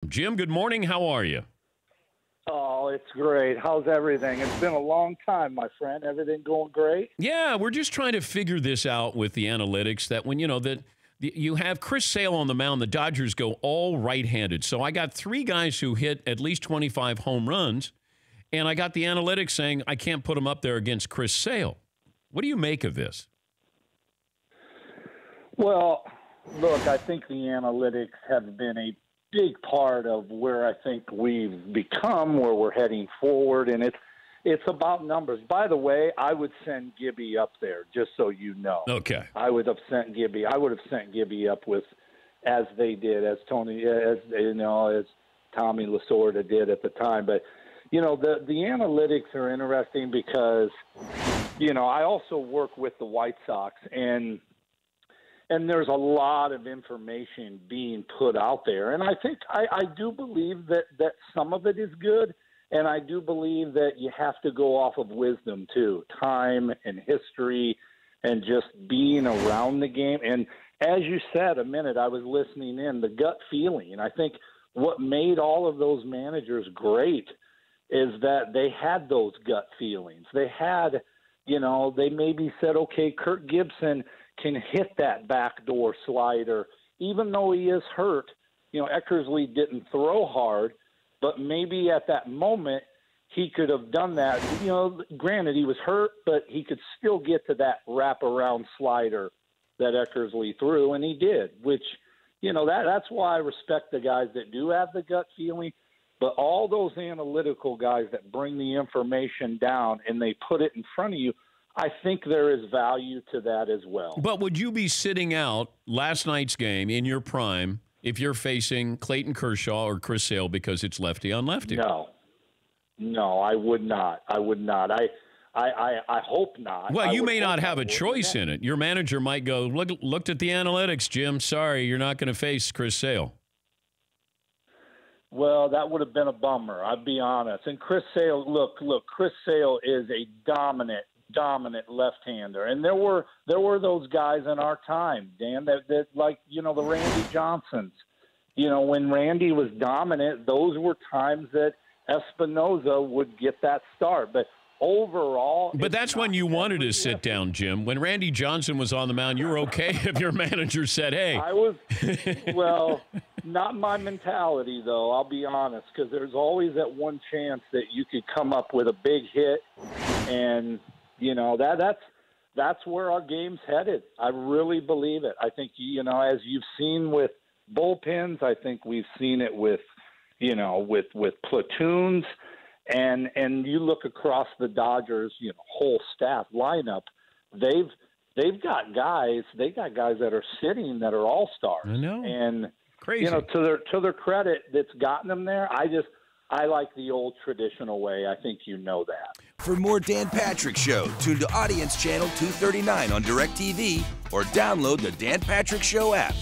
Jim, good morning. How are you? Oh, it's great. How's everything? It's been a long time, my friend. Everything going great? Yeah, we're just trying to figure this out with the analytics that when, you have Chris Sale on the mound, the Dodgers go all right-handed. So I got three guys who hit at least 25 home runs, and I got the analytics saying I can't put them up there against Chris Sale. What do you make of this? Well, look, I think the analytics have been a big part of where I think we've become, where we're heading forward, and it's about numbers. By the way, I would send Gibby up there, just so you know. Okay. I would have sent Gibby up with, as they did, as Tommy Lasorda did at the time. But the analytics are interesting because I also work with the White Sox, and there's a lot of information being put out there. And I think I do believe that some of it is good, and I do believe that you have to go off of wisdom too, time and history and just being around the game. And as you said a minute, I was listening in, the gut feeling. And I think what made all of those managers great is that they had those gut feelings. They had, they maybe said, okay, Kirk Gibson can hit that backdoor slider, even though he is hurt. Eckersley didn't throw hard, but maybe at that moment he could have done that. Granted, he was hurt, but he could still get to that wraparound slider that Eckersley threw, and he did, which, that's why I respect the guys that do have the gut feeling. But all those analytical guys that bring the information down and they put it in front of you, I think there is value to that as well. But would you be sitting out last night's game in your prime if you're facing Clayton Kershaw or Chris Sale because it's lefty on lefty? No, I would not. I hope not. Well, you may not have a choice in it. Your manager might go, looked at the analytics, Jim. Sorry, you're not going to face Chris Sale. Well, that would have been a bummer, I'll be honest. And Chris Sale, look, Chris Sale is a dominant left-hander, and there were those guys in our time, Dan, that like the Randy Johnsons. When Randy was dominant, those were times that Espinoza would get that start. But overall, but that's when you wanted to sit down, Jim. When Randy Johnson was on the mound, you were okay if your manager said, "Hey." I was well, not my mentality though. I'll be honest, because there's always that one chance that you could come up with a big hit, and that's where our game's headed. I really believe it. I think, as you've seen with bullpens, I think we've seen it with platoons, and you look across the Dodgers, whole staff lineup, they've got guys that are sitting that are all-stars. I know. And crazy. To their credit, that's gotten them there. I like the old traditional way. I think you know that. For more Dan Patrick Show, tune to Audience Channel 239 on DirecTV or download the Dan Patrick Show app.